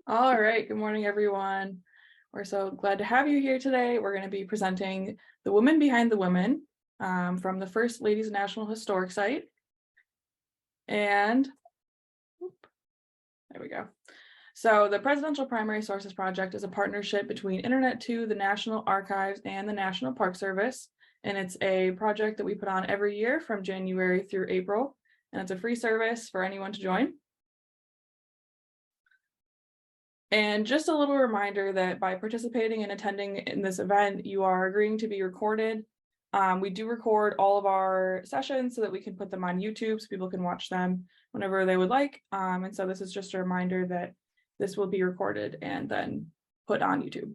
All right, good morning, everyone. We're so glad to have you here today. We're going to be presenting The Women Behind the Women from the First Ladies National Historic Site. And there we go. So the Presidential Primary Sources Project is a partnership between Internet2, the National Archives, and the National Park Service. And it's a project that we put on every year from January through April. And it's a free service for anyone to join. And just a little reminder that by participating and attending in this event, you are agreeing to be recorded. We do record all of our sessions so that we can put them on YouTube so people can watch them whenever they would like. And so this is just a reminder that this will be recorded and then put on YouTube.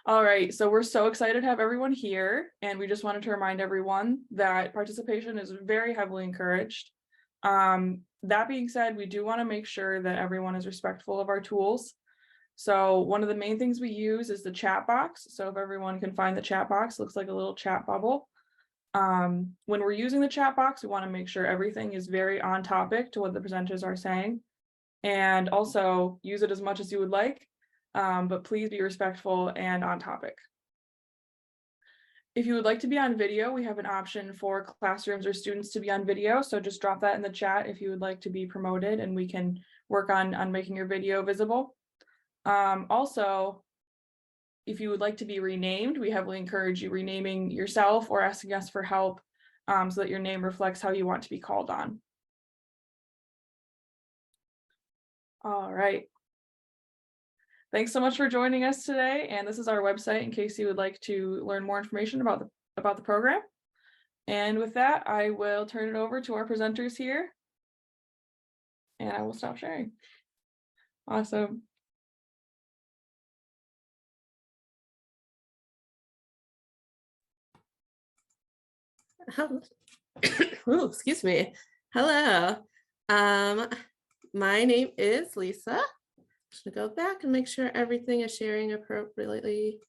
All right, so we're so excited to have everyone here, and we just wanted to remind everyone that participation is very heavily encouraged. That being said, we do want to make sure that everyone is respectful of our tools. So one of the main things we use is the chat box. So if everyone can find the chat box, it looks like a little chat bubble. When we're using the chat box, we want to make sure everything is very on topic to what the presenters are saying, and also use it as much as you would like, but please be respectful and on topic. If you would like to be on video, we have an option for classrooms or students to be on video. So just drop that in the chat if you would like to be promoted, and we can work on making your video visible. Also, if you would like to be renamed, we heavily encourage you renaming yourself or asking us for help so that your name reflects how you want to be called on. All right. Thanks so much for joining us today. And this is our website in case you would like to learn more information about the program. And with that, I will turn it over to our presenters here. And I will stop sharing. Awesome. Ooh, excuse me. Hello. My name is Lisa. I'm going to go back and make sure everything is sharing appropriately.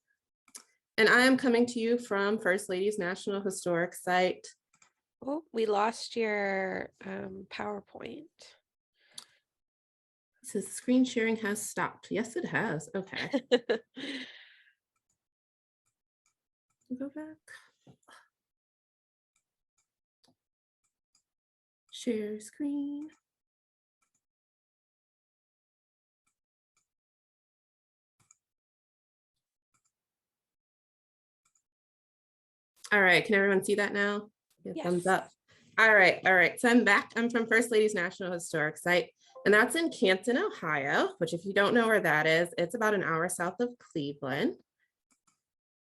And I am coming to you from First Ladies National Historic Site. Oh, we lost your PowerPoint. So screen sharing has stopped. Yes, it has. Okay. Go back. Share screen. All right, can everyone see that now? Yes. Thumbs up. All right. So I'm back. I'm from First Ladies National Historic Site, and that's in Canton, Ohio, which if you don't know where that is, it's about an hour south of Cleveland.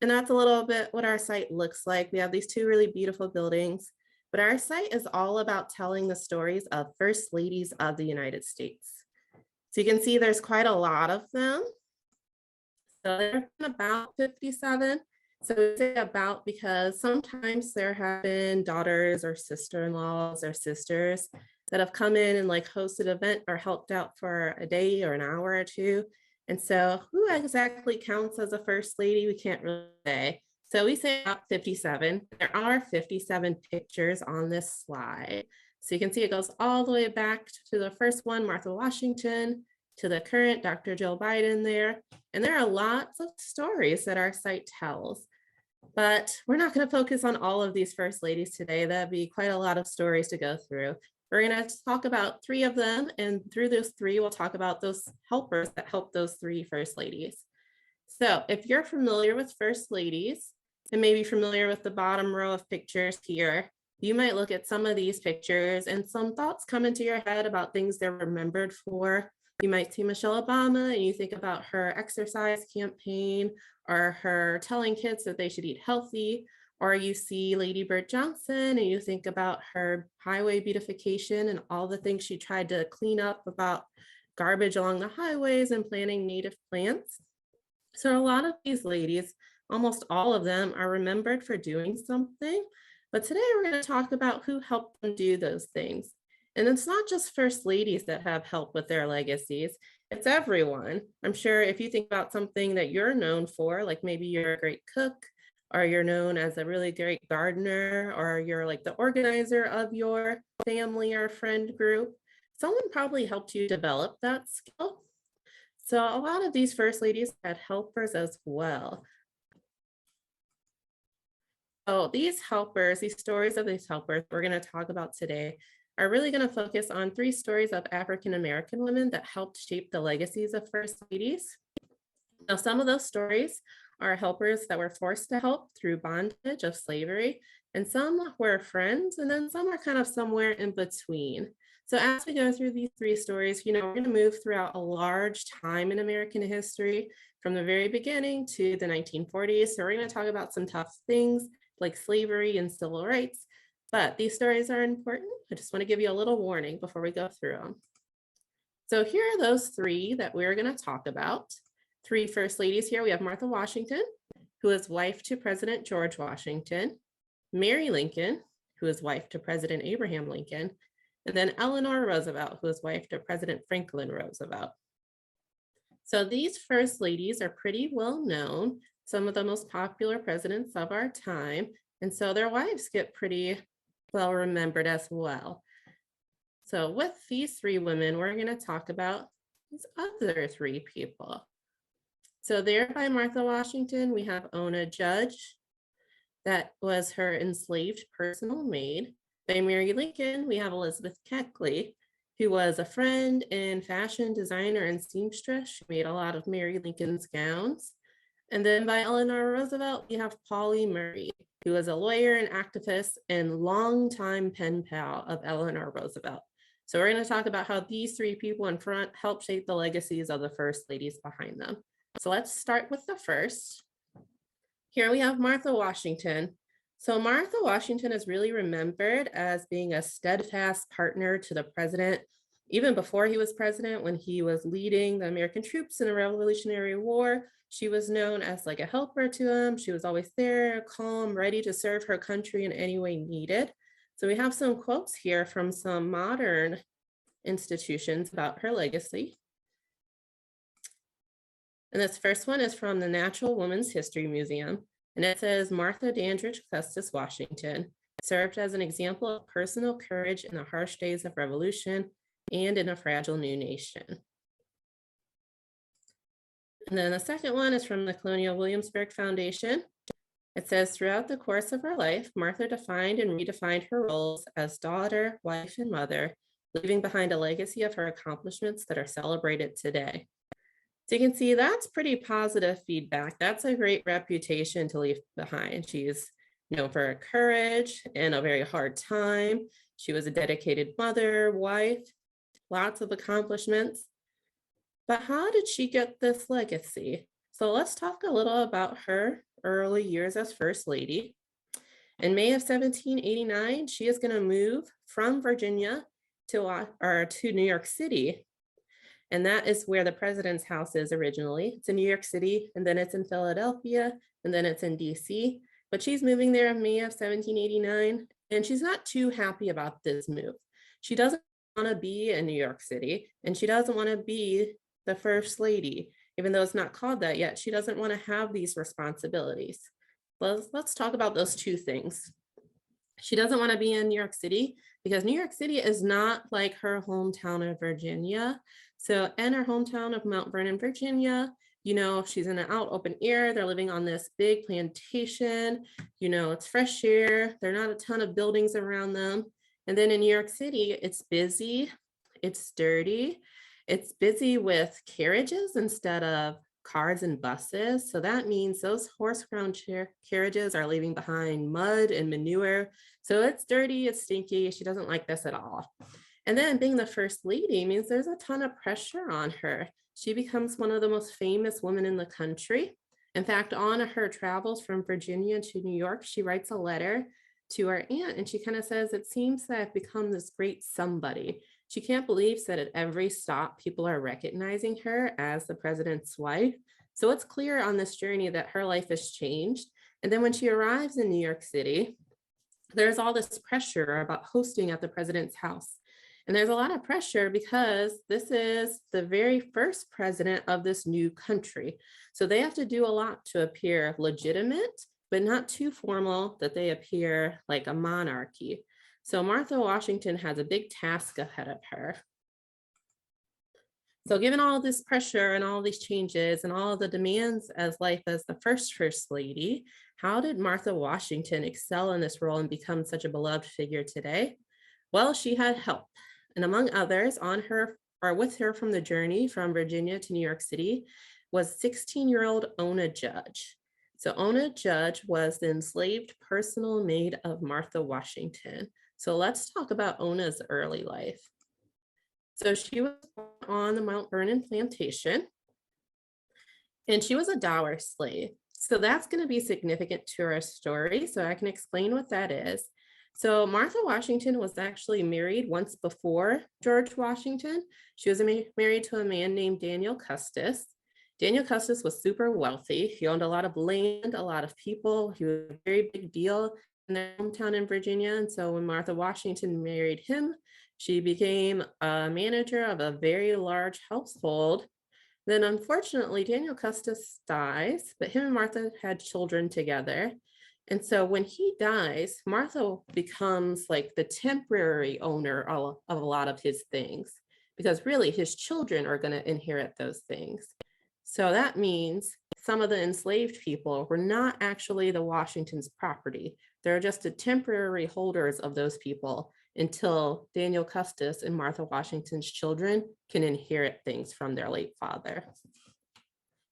And that's a little bit what our site looks like. We have these two really beautiful buildings, but our site is all about telling the stories of First Ladies of the United States. So you can see there's quite a lot of them. So there's about 57. So we say about because sometimes there have been daughters or sister-in-laws or sisters that have come in and like hosted an event or helped out for a day or an hour or two. And so who exactly counts as a first lady? We can't really say. So we say about 57. There are 57 pictures on this slide. So you can see it goes all the way back to the first one, Martha Washington, to the current Dr. Jill Biden there. And there are lots of stories that our site tells, but we're not going to focus on all of these first ladies today. That'd be quite a lot of stories to go through. We're going to talk about 3 of them, and through those 3, we'll talk about those helpers that help those 3 first ladies. So if you're familiar with first ladies and maybe familiar with the bottom row of pictures here, you might look at some of these pictures and some thoughts come into your head about things they're remembered for. You might see Michelle Obama and you think about her exercise campaign or her telling kids that they should eat healthy, or you see Lady Bird Johnson and you think about her highway beautification and all the things she tried to clean up about garbage along the highways and planting native plants. So a lot of these ladies, almost all of them, are remembered for doing something. But today we're going to talk about who helped them do those things. And it's not just first ladies that have help with their legacies. It's everyone. I'm sure if you think about something that you're known for, like maybe you're a great cook, or you're known as a really great gardener, or you're like the organizer of your family or friend group, someone probably helped you develop that skill. So a lot of these first ladies had helpers as well. So these helpers, these stories of these helpers we're going to talk about today are really going to focus on 3 stories of African American women that helped shape the legacies of first ladies. Now, some of those stories are helpers that were forced to help through bondage of slavery, and some were friends, and then some are kind of somewhere in between. So as we go through these 3 stories, we're going to move throughout a large time in American history from the very beginning to the 1940s. So we're going to talk about some tough things like slavery and civil rights, but these stories are important. I just want to give you a little warning before we go through them. So here are those 3 that we're going to talk about. 3 first ladies here. We have Martha Washington, who is wife to President George Washington, Mary Lincoln, who is wife to President Abraham Lincoln, and then Eleanor Roosevelt, who is wife to President Franklin Roosevelt. So these first ladies are pretty well known, some of the most popular presidents of our time, and so their wives get pretty well remembered as well. So with these 3 women, we're going to talk about these other 3 people. So there by Martha Washington, we have Ona Judge. That was her enslaved personal maid. By Mary Lincoln, we have Elizabeth Keckley, who was a friend and fashion designer and seamstress. She made a lot of Mary Lincoln's gowns. And then by Eleanor Roosevelt, we have Polly Murray, who was a lawyer and activist and longtime pen pal of Eleanor Roosevelt. So we're going to talk about how these 3 people in front helped shape the legacies of the first ladies behind them. So let's start with the first. Here we have Martha Washington. So Martha Washington is really remembered as being a steadfast partner to the president, even before he was president, when he was leading the American troops in the Revolutionary War. She was known as like a helper to him. She was always there, calm, ready to serve her country in any way needed. So we have some quotes here from some modern institutions about her legacy. And this first one is from the Natural Women's History Museum. And it says, Martha Dandridge Custis Washington served as an example of personal courage in the harsh days of revolution and in a fragile new nation. And then the second one is from the Colonial Williamsburg Foundation. It says, throughout the course of her life, Martha defined and redefined her roles as daughter, wife, and mother, leaving behind a legacy of her accomplishments that are celebrated today. So you can see that's pretty positive feedback. That's a great reputation to leave behind. She's known for her courage in a very hard time. She was a dedicated mother, wife, lots of accomplishments. But how did she get this legacy? So let's talk a little about her early years as First Lady. In May of 1789, she is going to move from Virginia to New York City. And that is where the president's house is originally. It's in New York City, and then it's in Philadelphia, and then it's in DC. But she's moving there in May of 1789, and she's not too happy about this move. She doesn't want to be in New York City, and she doesn't want to be the First Lady, even though it's not called that yet. She doesn't want to have these responsibilities. Let's talk about those 2 things. She doesn't want to be in New York City because New York City is not like her hometown of Virginia. So in her hometown of Mount Vernon, Virginia, she's in an out open air. They're living on this big plantation. It's fresh air. There are not a ton of buildings around them. And then in New York City, it's busy. It's dirty. It's busy with carriages instead of cars and buses. So that means those horse-drawn carriages are leaving behind mud and manure. So it's dirty, it's stinky. She doesn't like this at all. And then being the First Lady means there's a ton of pressure on her. She becomes one of the most famous women in the country. In fact, on her travels from Virginia to New York, she writes a letter to her aunt, and she kind of says, it seems that I've become this great somebody. She can't believe that at every stop, people are recognizing her as the president's wife. So it's clear on this journey that her life has changed. And then when she arrives in New York City, there's all this pressure about hosting at the president's house. And there's a lot of pressure because this is the very first president of this new country. So they have to do a lot to appear legitimate, but not too formal that they appear like a monarchy. So Martha Washington has a big task ahead of her. So given all this pressure and all these changes and all the demands as life as the first lady, how did Martha Washington excel in this role and become such a beloved figure today? Well, she had help. And among others, on her or with her from the journey from Virginia to New York City was 16-year-old Ona Judge. So Ona Judge was the enslaved personal maid of Martha Washington. So let's talk about Ona's early life. So she was born on the Mount Vernon plantation, and she was a dower slave. So that's going to be significant to our story. So I can explain what that is. So Martha Washington was actually married once before George Washington. She was married to a man named Daniel Custis. Daniel Custis was super wealthy. He owned a lot of land, a lot of people. He was a very big deal in their hometown in Virginia. And so when Martha Washington married him, she became a manager of a very large household. Then unfortunately, Daniel Custis dies, but him and Martha had children together. And so when he dies, Martha becomes like the temporary owner of a lot of his things, because really his children are going to inherit those things. So that means some of the enslaved people were not actually the Washington's property. They're just the temporary holders of those people until Daniel Custis and Martha Washington's children can inherit things from their late father.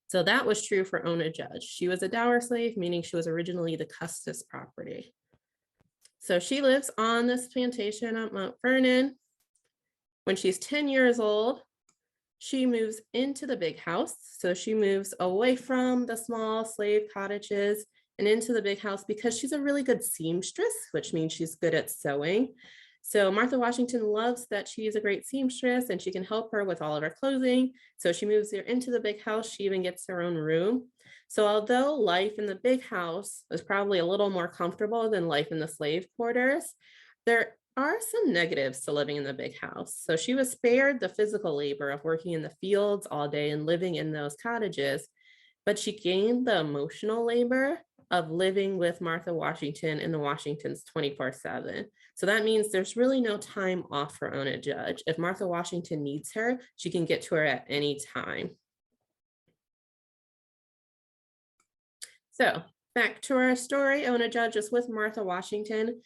So that was true for Ona Judge. She was a dower slave, meaning she was originally the Custis property. So she lives on this plantation at Mount Vernon. When she's 10 years old, she moves into the big house. So she moves away from the small slave cottages and into the big house because she's a really good seamstress, which means she's good at sewing. So Martha Washington loves that she's a great seamstress and she can help her with all of her clothing. So she moves her into the big house. She even gets her own room. So although life in the big house is probably a little more comfortable than life in the slave quarters, there are some negatives to living in the big house. So she was spared the physical labor of working in the fields all day and living in those cottages, but she gained the emotional labor of living with Martha Washington and the Washingtons 24/7. So that means there's really no time off for Ona Judge. If Martha Washington needs her, she can get to her at any time. So back to our story, Ona Judge is with Martha Washington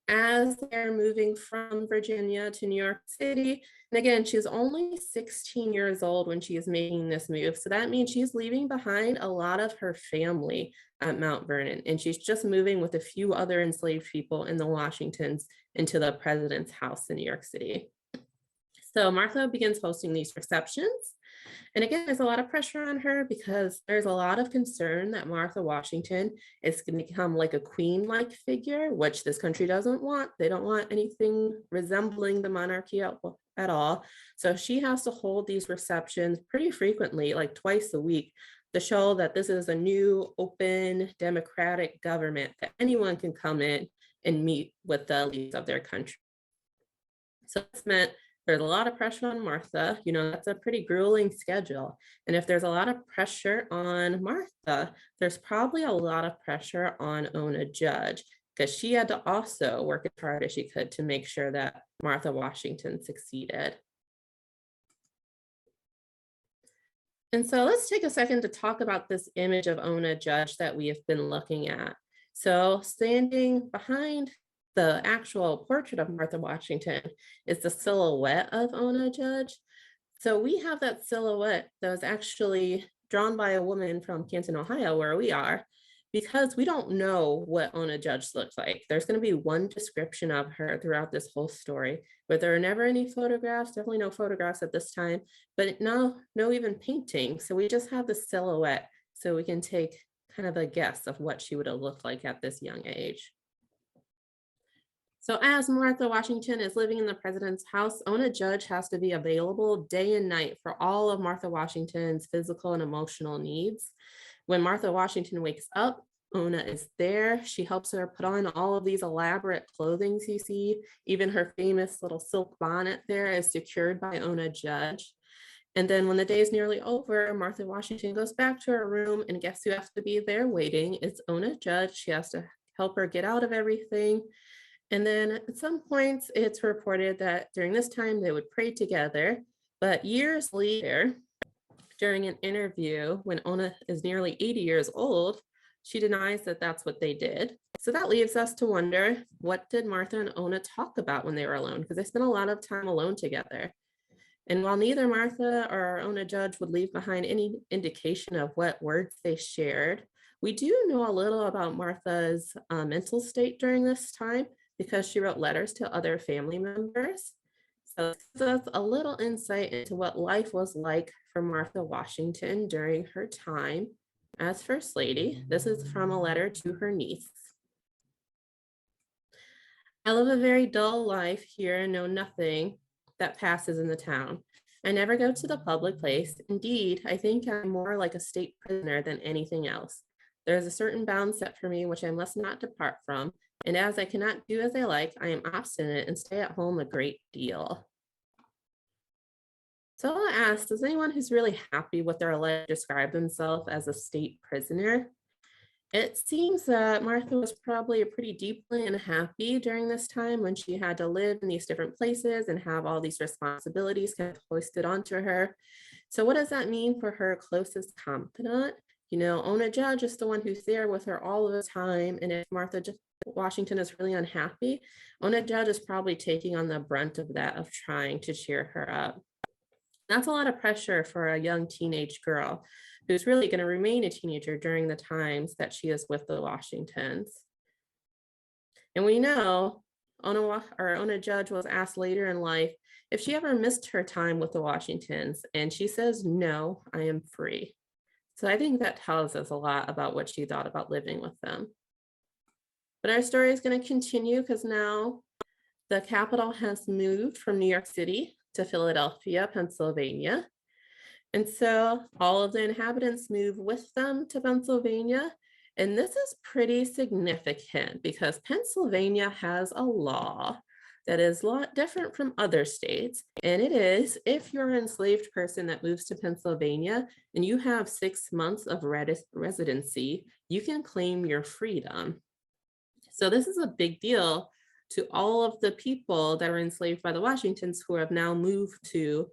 as they're moving from Virginia to New York City. And again, she's only 16 years old when she is making this move. So that means she's leaving behind a lot of her family at Mount Vernon. And she's just moving with a few other enslaved people in the Washingtons into the president's house in New York City. So Martha begins hosting these receptions. And again, there's a lot of pressure on her because there's a lot of concern that Martha Washington is going to become like a queen-like figure, which this country doesn't want. They don't want anything resembling the monarchy at all. So she has to hold these receptions pretty frequently, like twice a week, to show that this is a new, open, democratic government that anyone can come in and meet with the leaders of their country. So this meant there's a lot of pressure on Martha. You know, that's a pretty grueling schedule. And if there's a lot of pressure on Martha, there's probably a lot of pressure on Ona Judge because she had to also work as hard as she could to make sure that Martha Washington succeeded. And so let's take a second to talk about this image of Ona Judge that we have been looking at. So standing behind the actual portrait of Martha Washington is the silhouette of Ona Judge. So we have that silhouette that was actually drawn by a woman from Canton, Ohio, where we are, because we don't know what Ona Judge looks like. There's going to be one description of her throughout this whole story, but there are never any photographs, definitely no photographs at this time, but no even painting. So we just have the silhouette so we can take kind of a guess of what she would have looked like at this young age. So as Martha Washington is living in the president's house, Ona Judge has to be available day and night for all of Martha Washington's physical and emotional needs. When Martha Washington wakes up, Ona is there. She helps her put on all of these elaborate clothing you see. Even her famous little silk bonnet there is secured by Ona Judge. And then when the day is nearly over, Martha Washington goes back to her room, and guess who has to be there waiting? It's Ona Judge. She has to help her get out of everything. And then at some points, it's reported that during this time, they would pray together. But years later, during an interview, when Ona is nearly 80 years old, she denies that that's what they did. So that leaves us to wonder, what did Martha and Ona talk about when they were alone? Because they spent a lot of time alone together. And while neither Martha or Ona Judge would leave behind any indication of what words they shared, we do know a little about Martha's mental state during this time because she wrote letters to other family members. So this gives us a little insight into what life was like for Martha Washington during her time as First Lady. This is from a letter to her niece. I live a very dull life here and know nothing that passes in the town. I never go to the public place. Indeed, I think I'm more like a state prisoner than anything else. There is a certain bound set for me which I must not depart from, and as I cannot do as I like, I am obstinate and stay at home a great deal. So I'll ask, does anyone who's really happy with their life describe themselves as a state prisoner? It seems that Martha was probably pretty deeply unhappy during this time when she had to live in these different places and have all these responsibilities kind of hoisted onto her. So what does that mean for her closest confidant? You know, Ona Judge is the one who's there with her all of the time. And if Washington is really unhappy, Ona Judge is probably taking on the brunt of that, of trying to cheer her up. That's a lot of pressure for a young teenage girl who's really going to remain a teenager during the times that she is with the Washingtons. And we know Ona Judge was asked later in life if she ever missed her time with the Washingtons, and she says, "No, I am free." So I think that tells us a lot about what she thought about living with them. But our story is going to continue because now the capital has moved from New York City to Philadelphia, Pennsylvania. And so all of the inhabitants move with them to Pennsylvania. And this is pretty significant because Pennsylvania has a law that is a lot different from other states. And it is, if you're an enslaved person that moves to Pennsylvania and you have 6 months of residency, you can claim your freedom. So this is a big deal to all of the people that were enslaved by the Washingtons who have now moved to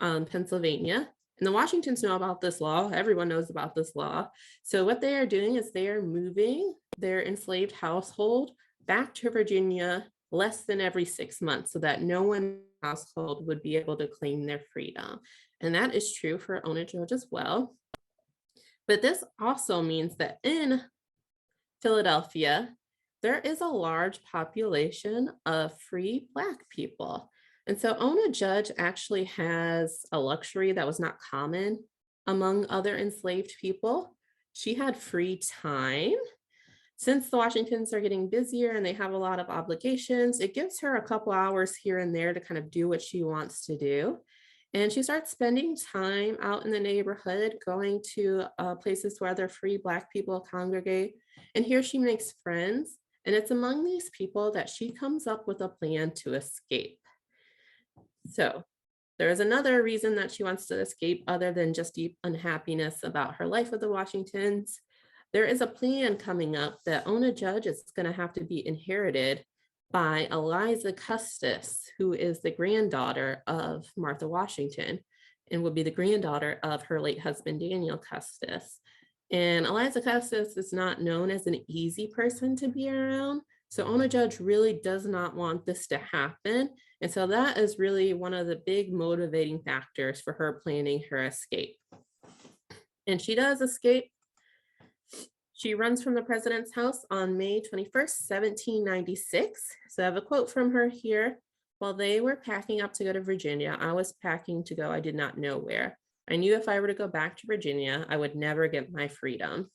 Pennsylvania. And the Washingtons know about this law. Everyone knows about this law. So what they are doing is they are moving their enslaved household back to Virginia less than every 6 months so that no one in the household would be able to claim their freedom. And that is true for Ona Judge as well. But this also means that in Philadelphia, there is a large population of free Black people. And so Ona Judge actually has a luxury that was not common among other enslaved people. She had free time. Since the Washingtons are getting busier and they have a lot of obligations, it gives her a couple hours here and there to kind of do what she wants to do. And she starts spending time out in the neighborhood, going to places where other free Black people congregate. And here she makes friends. And it's among these people that she comes up with a plan to escape. So there is another reason that she wants to escape other than just deep unhappiness about her life with the Washingtons. There is a plan coming up that Ona Judge is going to have to be inherited by Eliza Custis, who is the granddaughter of Martha Washington and would be the granddaughter of her late husband, Daniel Custis. And Eliza Custis is not known as an easy person to be around. So Ona Judge really does not want this to happen. And so that is really one of the big motivating factors for her planning her escape. And she does escape. She runs from the president's house on May 21st, 1796. So I have a quote from her here. "While they were packing up to go to Virginia, I was packing to go I did not know where. I knew if I were to go back to Virginia, I would never get my freedom."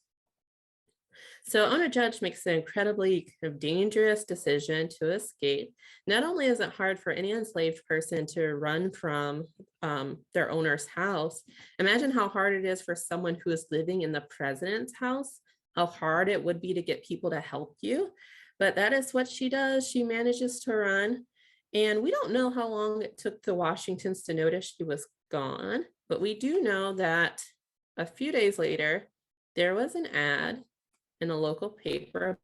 So Ona Judge makes an incredibly dangerous decision to escape. Not only is it hard for any enslaved person to run from their owner's house, imagine how hard it is for someone who is living in the president's house, how hard it would be to get people to help you. But that is what she does. She manages to run. And we don't know how long it took the Washingtons to notice she was gone, but we do know that a few days later, there was an ad in a local paper.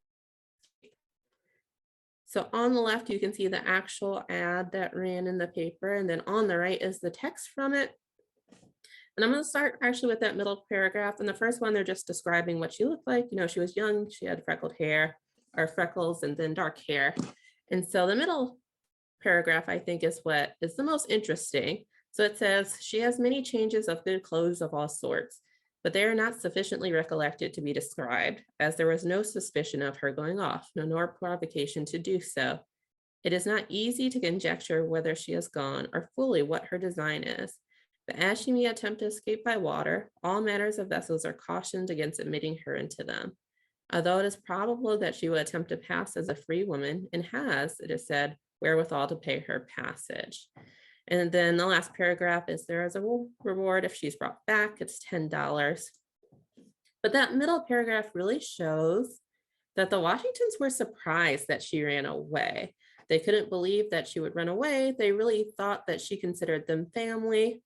So on the left, you can see the actual ad that ran in the paper, and then on the right is the text from it. And I'm going to start actually with that middle paragraph. In the first one, they're just describing what she looked like. You know, she was young, she had freckled hair or freckles and then dark hair. And so the middle paragraph, I think, is what is the most interesting. So it says, she has many changes of good clothes of all sorts, but they are not sufficiently recollected to be described, as there was no suspicion of her going off, no nor provocation to do so. It is not easy to conjecture whether she has gone or fully what her design is. But as she may attempt to escape by water, all manners of vessels are cautioned against admitting her into them. Although it is probable that she will attempt to pass as a free woman, and has, it is said, wherewithal to pay her passage. And then the last paragraph is, there is a reward if she's brought back, it's $10. But that middle paragraph really shows that the Washingtons were surprised that she ran away. They couldn't believe that she would run away. They really thought that she considered them family.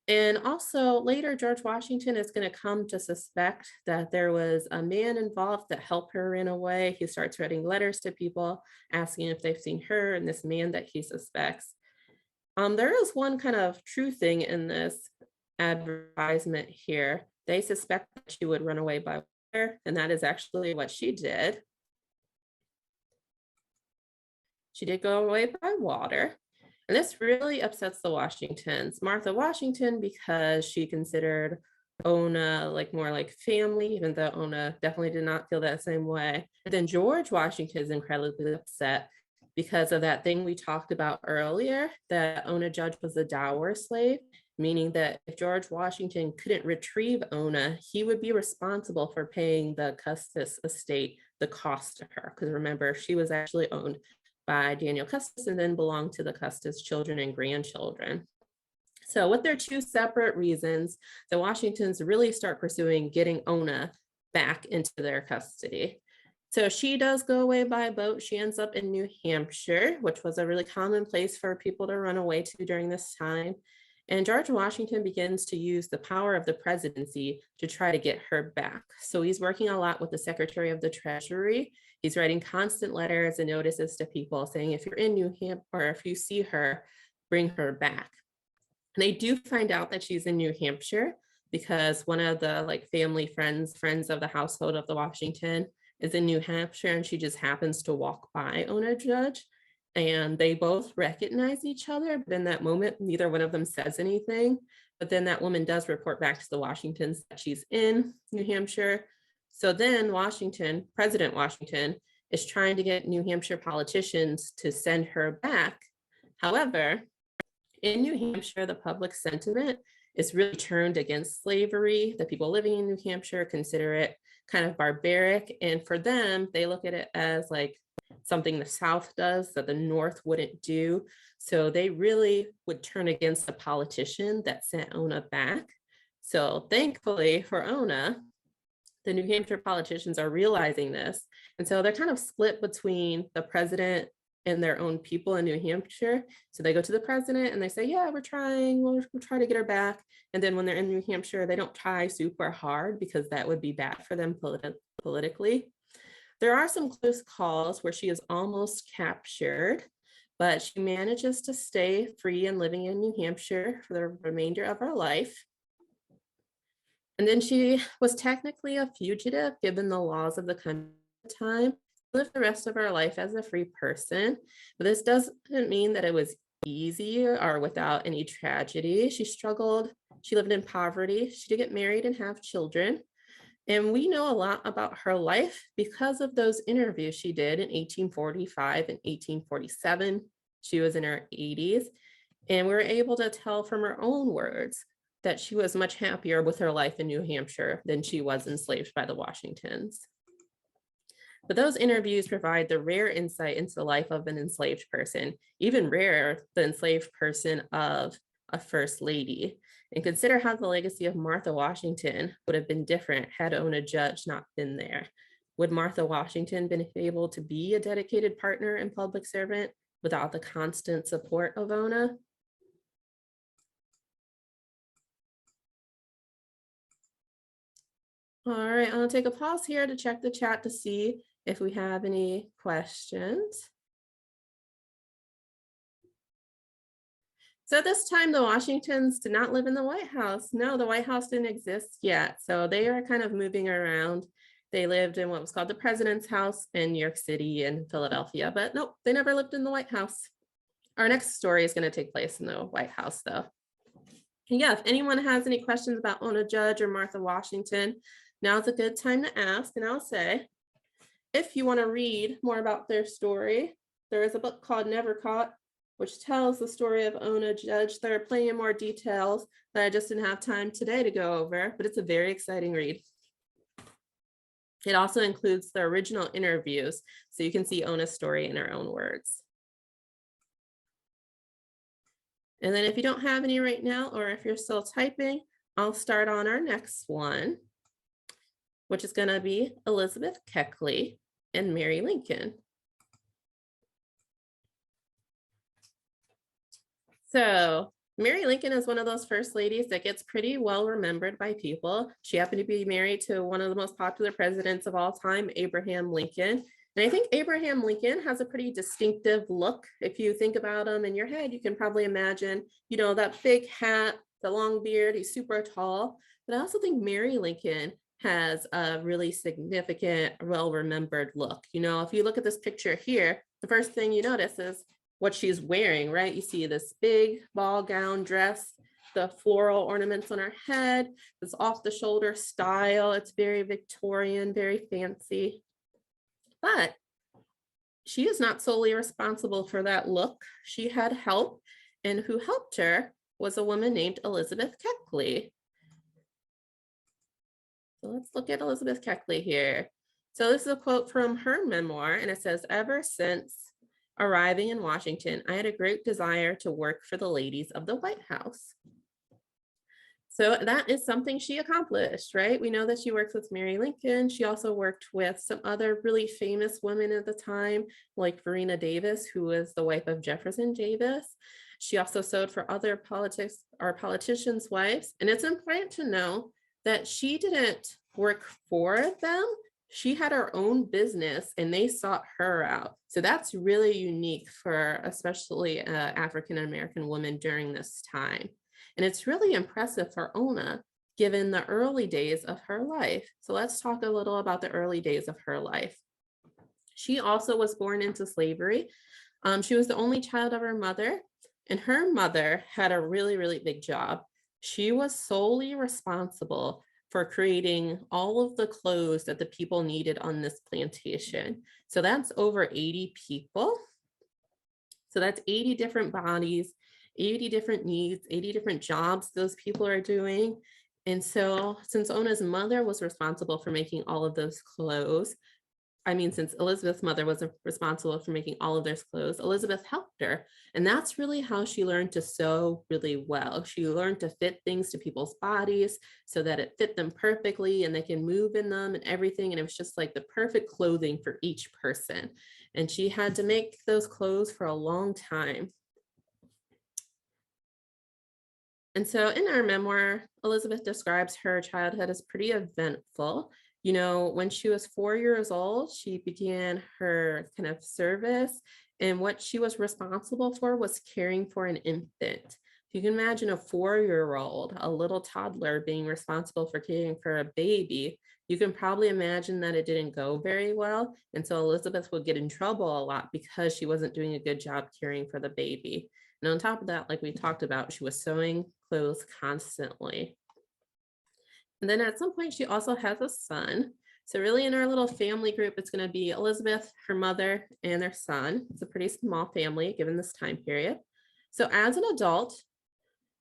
And also later, George Washington is going to come to suspect that there was a man involved that helped her run away. He starts writing letters to people asking if they've seen her and this man that he suspects. There is one kind of true thing in this advertisement here. They suspect that she would run away by water, and that is actually what she did. She did go away by water. And this really upsets the Washingtons. Martha Washington, because she considered Ona like more like family, even though Ona definitely did not feel that same way. And then George Washington is incredibly upset because of that thing we talked about earlier, that Ona Judge was a dower slave, meaning that if George Washington couldn't retrieve Ona, he would be responsible for paying the Custis estate the cost to her. Because remember, she was actually owned by Daniel Custis and then belonged to the Custis children and grandchildren. So with their two separate reasons, the Washingtons really start pursuing getting Ona back into their custody. So she does go away by boat. She ends up in New Hampshire, which was a really common place for people to run away to during this time. And George Washington begins to use the power of the presidency to try to get her back. So he's working a lot with the Secretary of the Treasury. He's writing constant letters and notices to people saying, if you're in New Hampshire or if you see her, bring her back. And they do find out that she's in New Hampshire because one of the family friends of the household of the Washington is in New Hampshire, and she just happens to walk by Ona Judge. And they both recognize each other, but in that moment, neither one of them says anything. But then that woman does report back to the Washingtons that she's in New Hampshire. So then President Washington, is trying to get New Hampshire politicians to send her back. However, in New Hampshire, the public sentiment is really turned against slavery. The people living in New Hampshire consider it kind of barbaric. And for them, they look at it as like something the South does that the North wouldn't do. So they really would turn against the politician that sent Ona back. So thankfully for Ona, the New Hampshire politicians are realizing this. And so they're kind of split between the president and their own people in New Hampshire. So they go to the president and they say, yeah, we'll try to get her back. And then when they're in New Hampshire, they don't try super hard because that would be bad for them politically. There are some close calls where she is almost captured, but she manages to stay free and living in New Hampshire for the remainder of her life. And then she was technically a fugitive given the laws of the country at the time. Lived the rest of her life as a free person, but this doesn't mean that it was easy or without any tragedy. She struggled. She lived in poverty. She did get married and have children. And we know a lot about her life because of those interviews she did in 1845 and 1847. She was in her 80s. And we were able to tell from her own words that she was much happier with her life in New Hampshire than she was enslaved by the Washingtons. But those interviews provide the rare insight into the life of an enslaved person, even rarer, the enslaved person of a first lady. And consider how the legacy of Martha Washington would have been different had Ona Judge not been there. Would Martha Washington been able to be a dedicated partner and public servant without the constant support of Ona? All right, I'll take a pause here to check the chat to see if we have any questions. So at this time, the Washingtons did not live in the White House. No, the White House didn't exist yet. So they are kind of moving around. They lived in what was called the President's House in New York City and Philadelphia, but nope, they never lived in the White House. Our next story is going to take place in the White House, though. And yeah, if anyone has any questions about Ona Judge or Martha Washington, now's a good time to ask. And I'll say, if you want to read more about their story, there is a book called Never Caught, which tells the story of Ona Judge. There are plenty of more details that I just didn't have time today to go over, but it's a very exciting read. It also includes the original interviews, so you can see Ona's story in her own words. And then if you don't have any right now, or if you're still typing, I'll start on our next one, which is going to be Elizabeth Keckley and Mary Lincoln. So Mary Lincoln is one of those first ladies that gets pretty well remembered by people. She happened to be married to one of the most popular presidents of all time, Abraham Lincoln. And I think Abraham Lincoln has a pretty distinctive look. If you think about him in your head, you can probably imagine, you know, that big hat, the long beard, he's super tall. But I also think Mary Lincoln has a really significant, well-remembered look. You know, if you look at this picture here, the first thing you notice is what she's wearing, right? You see this big ball gown dress, the floral ornaments on her head, this off the shoulder style. It's very Victorian, very fancy. But she is not solely responsible for that look. She had help, and who helped her was a woman named Elizabeth Keckley. So let's look at Elizabeth Keckley here. So this is a quote from her memoir, and it says, "Ever since arriving in Washington, I had a great desire to work for the ladies of the White House." So that is something she accomplished, right? We know that she works with Mary Lincoln. She also worked with some other really famous women at the time, like Verena Davis, who was the wife of Jefferson Davis. She also sewed for other politicians' wives. And it's important to know that she didn't work for them. She had her own business and they sought her out. So that's really unique for especially African-American women during this time. And it's really impressive for Ona, given the early days of her life. So let's talk a little about the early days of her life. She also was born into slavery. She was the only child of her mother, and her mother had a really, really big job. She was solely responsible for creating all of the clothes that the people needed on this plantation. So that's over 80 people. So that's 80 different bodies, 80 different needs, 80 different jobs those people are doing. And so since Ona's mother was responsible for making all of those clothes, since Elizabeth's mother was responsible for making all of their clothes, Elizabeth helped her. And that's really how she learned to sew really well. She learned to fit things to people's bodies so that it fit them perfectly and they can move in them and everything. And it was just like the perfect clothing for each person. And she had to make those clothes for a long time. And so in our memoir, Elizabeth describes her childhood as pretty eventful. You know, when she was 4 years old, she began her kind of service, and what she was responsible for was caring for an infant. You can imagine a 4-year-old, a little toddler, being responsible for caring for a baby. You can probably imagine that it didn't go very well. And so Elizabeth would get in trouble a lot because she wasn't doing a good job caring for the baby. And on top of that, like we talked about, she was sewing clothes constantly. And then at some point, she also has a son. So really in our little family group, it's going to be Elizabeth, her mother, and their son. It's a pretty small family given this time period. So as an adult,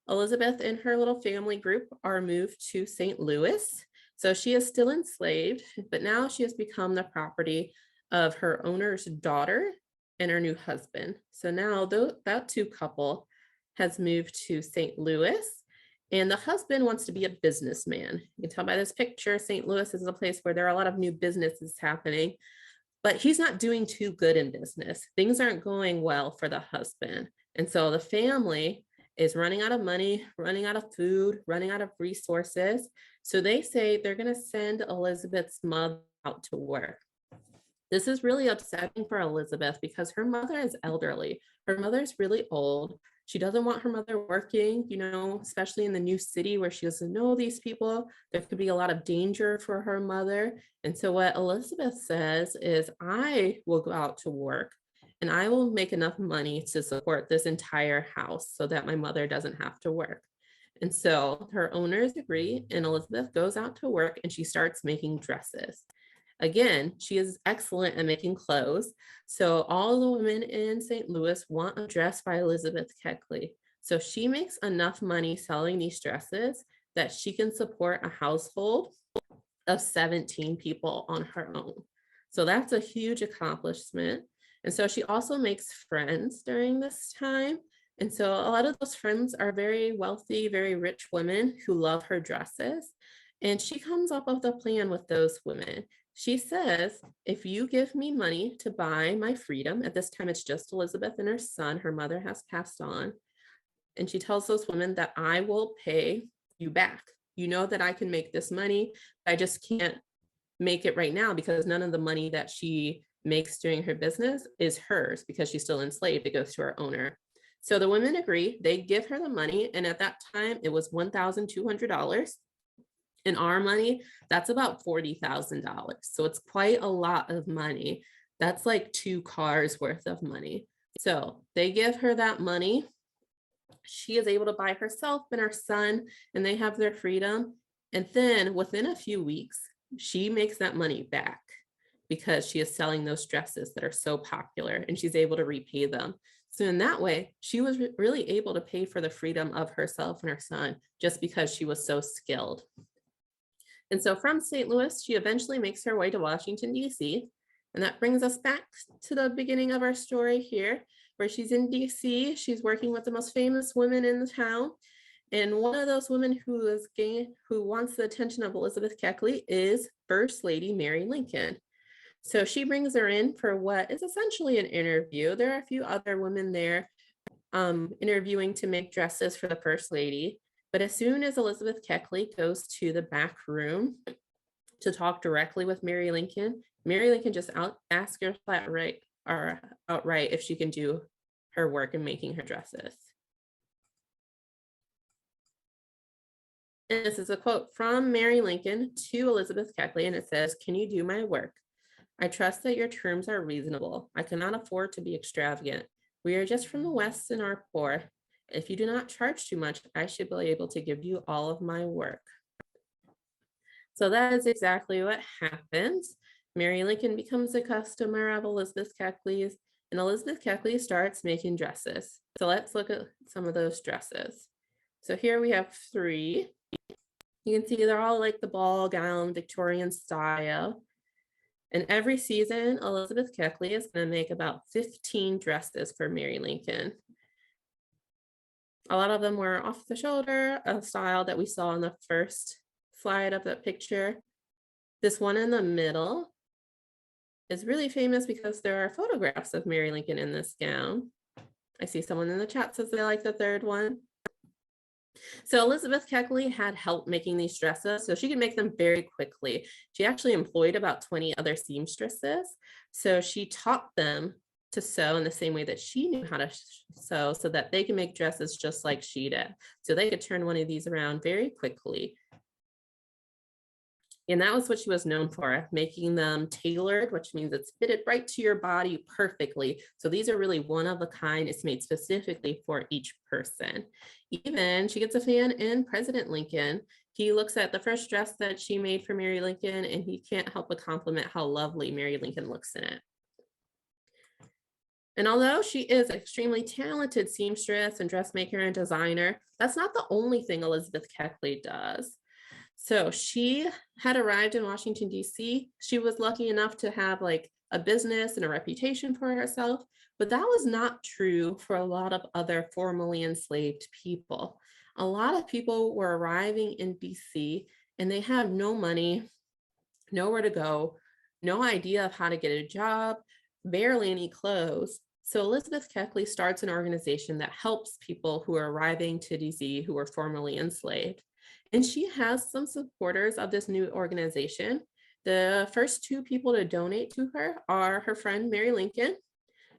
Elizabeth and her little family group are moved to St. Louis. So she is still enslaved, but now she has become the property of her owner's daughter and her new husband. So now that two couple has moved to St. Louis. And the husband wants to be a businessman. You can tell by this picture, St. Louis is a place where there are a lot of new businesses happening, but he's not doing too good in business. Things aren't going well for the husband. And so the family is running out of money, running out of food, running out of resources. So they say they're going to send Elizabeth's mother out to work. This is really upsetting for Elizabeth because her mother is elderly. Her mother's really old. She doesn't want her mother working, especially in the new city where she doesn't know these people. There could be a lot of danger for her mother. And so, what Elizabeth says is, I will go out to work and I will make enough money to support this entire house so that my mother doesn't have to work. And so her owners agree, and Elizabeth goes out to work and she starts making dresses. Again, she is excellent at making clothes. So all the women in St. Louis want a dress by Elizabeth Keckley. So she makes enough money selling these dresses that she can support a household of 17 people on her own. So that's a huge accomplishment. And so she also makes friends during this time. And so a lot of those friends are very wealthy, very rich women who love her dresses. And she comes up with a plan with those women. She says, if you give me money to buy my freedom, at this time it's just Elizabeth and her son, her mother has passed on. And she tells those women that I will pay you back. You know that I can make this money. I just can't make it right now because none of the money that she makes doing her business is hers because she's still enslaved. It goes to her owner. So the women agree, they give her the money. And at that time, it was $1,200. In our money, that's about $40,000. So it's quite a lot of money. That's like 2 cars worth of money. So they give her that money. She is able to buy herself and her son, and they have their freedom. And then within a few weeks, she makes that money back because she is selling those dresses that are so popular and she's able to repay them. So in that way, she was really able to pay for the freedom of herself and her son just because she was so skilled. And so from St. Louis, she eventually makes her way to Washington, D.C. And that brings us back to the beginning of our story here, where she's in D.C. She's working with the most famous women in the town. And one of those women who wants the attention of Elizabeth Keckley is First Lady Mary Lincoln. So she brings her in for what is essentially an interview. There are a few other women there interviewing to make dresses for the First Lady. But as soon as Elizabeth Keckley goes to the back room to talk directly with Mary Lincoln just asks her outright if she can do her work in making her dresses. And this is a quote from Mary Lincoln to Elizabeth Keckley, and it says, "Can you do my work? I trust that your terms are reasonable. I cannot afford to be extravagant. We are just from the West and are poor. If you do not charge too much, I should be able to give you all of my work." So that is exactly what happens. Mary Lincoln becomes a customer of Elizabeth Keckley's, and Elizabeth Keckley starts making dresses. So let's look at some of those dresses. So here we have 3. You can see they're all like the ball gown, Victorian style. And every season, Elizabeth Keckley is going to make about 15 dresses for Mary Lincoln. A lot of them were off the shoulder, a style that we saw in the first slide of that picture. This one in the middle is really famous because there are photographs of Mary Lincoln in this gown. I see someone in the chat says they like the third one. So Elizabeth Keckley had help making these dresses, so she could make them very quickly. She actually employed about 20 other seamstresses. So she taught them to sew in the same way that she knew how to sew so that they can make dresses just like she did. So they could turn one of these around very quickly. And that was what she was known for, making them tailored, which means it's fitted right to your body perfectly. So these are really one of a kind. It's made specifically for each person. Even she gets a fan in President Lincoln. He looks at the first dress that she made for Mary Lincoln, and he can't help but compliment how lovely Mary Lincoln looks in it. And although she is an extremely talented seamstress and dressmaker and designer, that's not the only thing Elizabeth Keckley does. So she had arrived in Washington, D.C. She was lucky enough to have like a business and a reputation for herself, but that was not true for a lot of other formerly enslaved people. A lot of people were arriving in D.C. and they had no money, nowhere to go, no idea of how to get a job, barely any clothes. So Elizabeth Keckley starts an organization that helps people who are arriving to DC who were formerly enslaved. And she has some supporters of this new organization. The first two people to donate to her are her friend Mary Lincoln,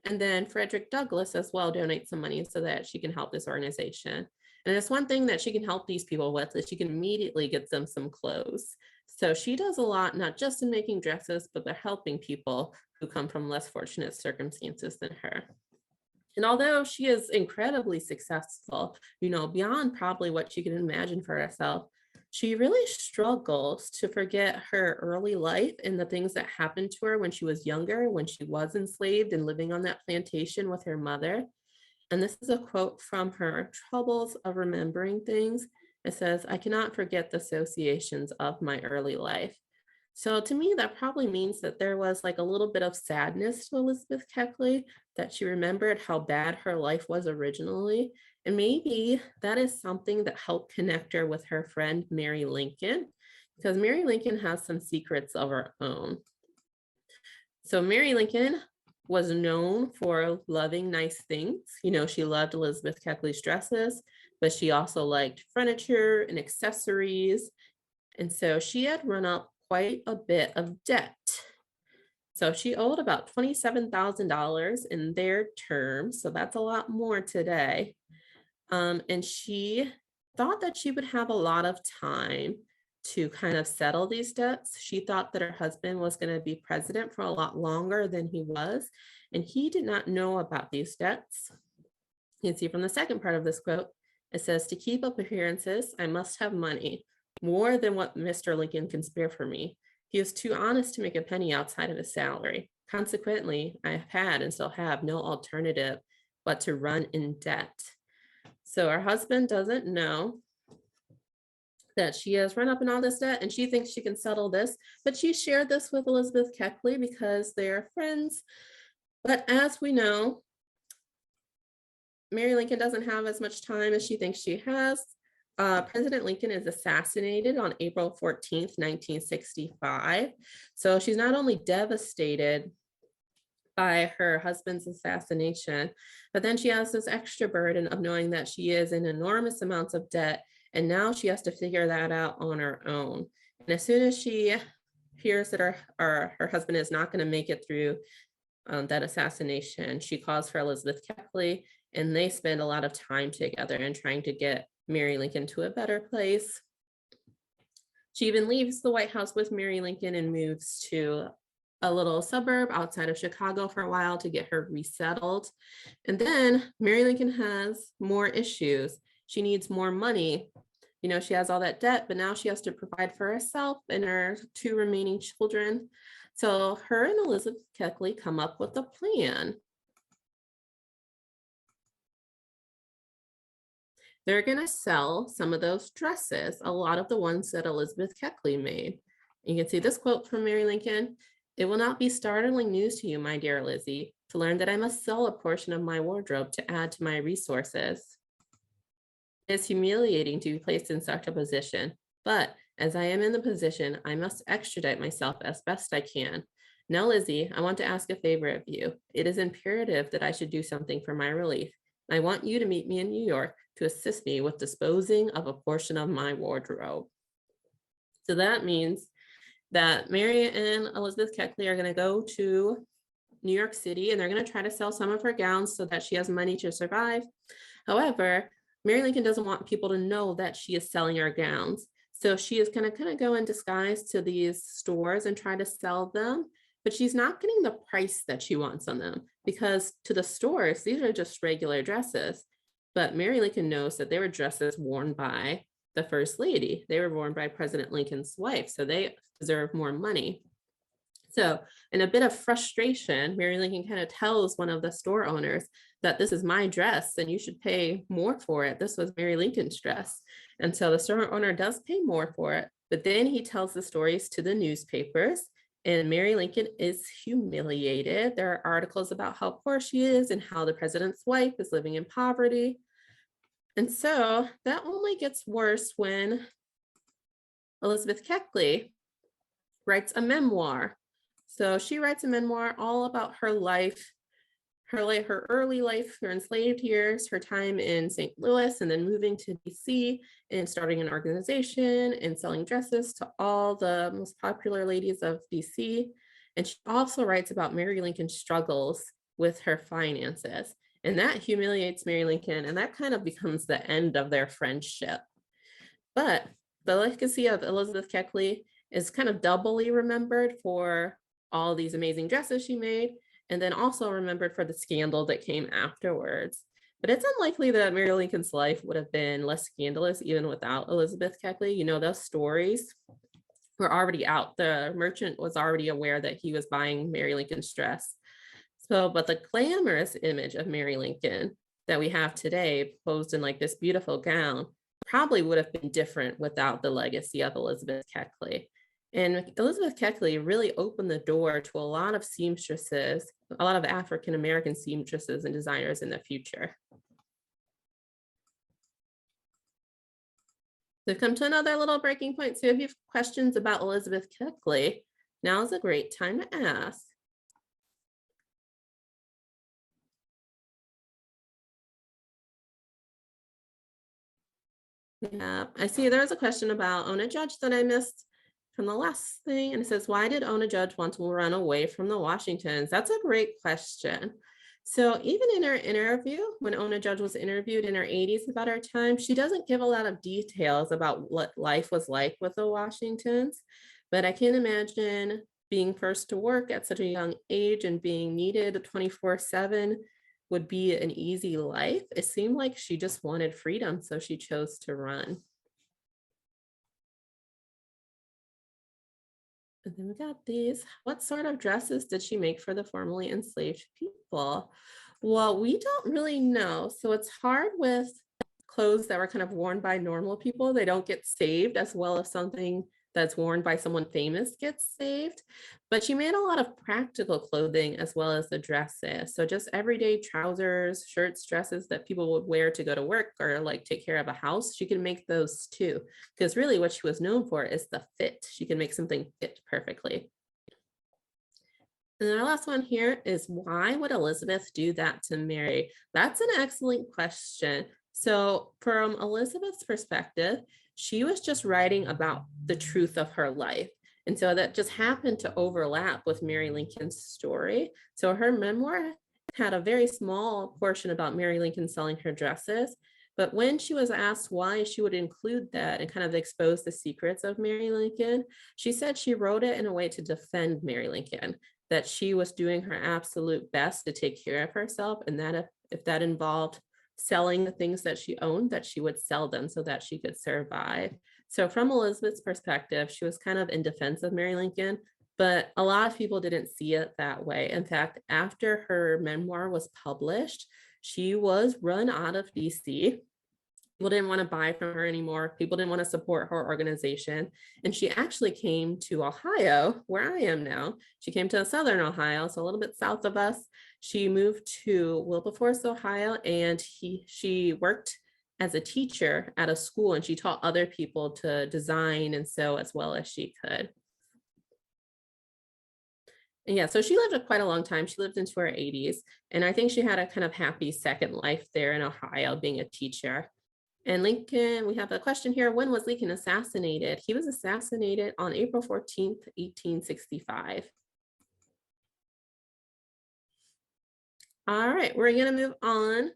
and then Frederick Douglass as well donates some money so that she can help this organization. And it's one thing that she can help these people with is she can immediately get them some clothes. So she does a lot, not just in making dresses, but by helping people who come from less fortunate circumstances than her. And although she is incredibly successful, beyond probably what she can imagine for herself, she really struggles to forget her early life and the things that happened to her when she was younger, when she was enslaved and living on that plantation with her mother. And this is a quote from her Troubles of Remembering Things. It says, "I cannot forget the associations of my early life." So to me, that probably means that there was like a little bit of sadness to Elizabeth Keckley, that she remembered how bad her life was originally. And maybe that is something that helped connect her with her friend Mary Lincoln, because Mary Lincoln has some secrets of her own. So Mary Lincoln was known for loving nice things. She loved Elizabeth Keckley's dresses, but she also liked furniture and accessories. And so she had run up quite a bit of debt. So she owed about $27,000 in their terms. So that's a lot more today. And she thought that she would have a lot of time to kind of settle these debts. She thought that her husband was going to be president for a lot longer than he was, and he did not know about these debts. You can see from the second part of this quote, it says, "To keep up appearances, I must have money, more than what Mr. Lincoln can spare for me. He is too honest to make a penny outside of his salary. Consequently, I have had and still have no alternative but to run in debt." So her husband doesn't know that she has run up in all this debt and she thinks she can settle this, but she shared this with Elizabeth Keckley because they're friends. But as we know, Mary Lincoln doesn't have as much time as she thinks she has. President Lincoln is assassinated on April 14th, 1965. So she's not only devastated by her husband's assassination, but then she has this extra burden of knowing that she is in enormous amounts of debt, and now she has to figure that out on her own. And as soon as she hears that her husband is not going to make it through that assassination, she calls for Elizabeth Keckley, and they spend a lot of time together and trying to get Mary Lincoln to a better place. She even leaves the White House with Mary Lincoln and moves to a little suburb outside of Chicago for a while to get her resettled. And then Mary Lincoln has more issues. She needs more money. She has all that debt, but now she has to provide for herself and her two remaining children. So her and Elizabeth Keckley come up with a plan. They're going to sell some of those dresses, a lot of the ones that Elizabeth Keckley made. You can see this quote from Mary Lincoln: "It will not be startling news to you, my dear Lizzie, to learn that I must sell a portion of my wardrobe to add to my resources. It is humiliating to be placed in such a position, but as I am in the position, I must extradite myself as best I can. Now, Lizzie, I want to ask a favor of you. It is imperative that I should do something for my relief. I want you to meet me in New York to assist me with disposing of a portion of my wardrobe." So that means that Mary and Elizabeth Keckley are going to go to New York City and they're going to try to sell some of her gowns so that she has money to survive. However, Mary Lincoln doesn't want people to know that she is selling her gowns. So she is going to kind of go in disguise to these stores and try to sell them, but she's not getting the price that she wants on them, because to the stores, these are just regular dresses. But Mary Lincoln knows that they were dresses worn by the First Lady. They were worn by President Lincoln's wife, so they deserve more money. So in a bit of frustration, Mary Lincoln kind of tells one of the store owners that this is my dress and you should pay more for it. This was Mary Lincoln's dress. And so the store owner does pay more for it, but then he tells the stories to the newspapers and Mary Lincoln is humiliated. There are articles about how poor she is and how the president's wife is living in poverty. And so that only gets worse when Elizabeth Keckley writes a memoir. So she writes a memoir all about her life, her early life, her enslaved years, her time in St. Louis, and then moving to DC and starting an organization and selling dresses to all the most popular ladies of DC. And she also writes about Mary Lincoln's struggles with her finances. And that humiliates Mary Lincoln, and that kind of becomes the end of their friendship. But the legacy of Elizabeth Keckley is kind of doubly remembered for all these amazing dresses she made, and then also remembered for the scandal that came afterwards. But it's unlikely that Mary Lincoln's life would have been less scandalous even without Elizabeth Keckley. You know, those stories were already out. The merchant was already aware that he was buying Mary Lincoln's dress. So, but the glamorous image of Mary Lincoln that we have today, posed in like this beautiful gown, probably would have been different without the legacy of Elizabeth Keckley. And Elizabeth Keckley really opened the door to a lot of seamstresses, a lot of African American seamstresses and designers in the future. We've come to another little breaking point. So if you have questions about Elizabeth Keckley, now is a great time to ask. Yeah, I see there was a question about Ona Judge that I missed from the last thing. And it says, why did Ona Judge want to run away from the Washingtons? That's a great question. So even in her interview, when Ona Judge was interviewed in her 80s about her time, she doesn't give a lot of details about what life was like with the Washingtons. But I can imagine being first to work at such a young age and being needed 24/7 would be an easy life. It seemed like she just wanted freedom, so she chose to run. And then we got these. What sort of dresses did she make for the formerly enslaved people? Well, we don't really know. So it's hard with clothes that were kind of worn by normal people. They don't get saved as well as something that's worn by someone famous gets saved. But she made a lot of practical clothing as well as the dresses. So just everyday trousers, shirts, dresses that people would wear to go to work or like take care of a house. She can make those too. Because really what she was known for is the fit. She can make something fit perfectly. And then our last one here is, why would Elizabeth do that to Mary? That's an excellent question. So from Elizabeth's perspective, she was just writing about the truth of her life. And so that just happened to overlap with Mary Lincoln's story. So her memoir had a very small portion about Mary Lincoln selling her dresses. But when she was asked why she would include that and kind of expose the secrets of Mary Lincoln, she said she wrote it in a way to defend Mary Lincoln, that she was doing her absolute best to take care of herself, and that if that involved selling the things that she owned, that she would sell them so that she could survive. So from Elizabeth's perspective, she was kind of in defense of Mary Lincoln, but a lot of people didn't see it that way. In fact, after her memoir was published, she was run out of DC. People didn't want to buy from her anymore. People didn't want to support her organization. And she actually came to Ohio, where I am now. She came to Southern Ohio, so a little bit south of us. She moved to Wilberforce, Ohio, and she worked as a teacher at a school, and she taught other people to design and sew as well as she could. And yeah, so she lived quite a long time. She lived into her 80s, and I think she had a kind of happy second life there in Ohio being a teacher. And Lincoln, we have a question here. When was Lincoln assassinated? He was assassinated on April 14th, 1865. All right, we're going to move on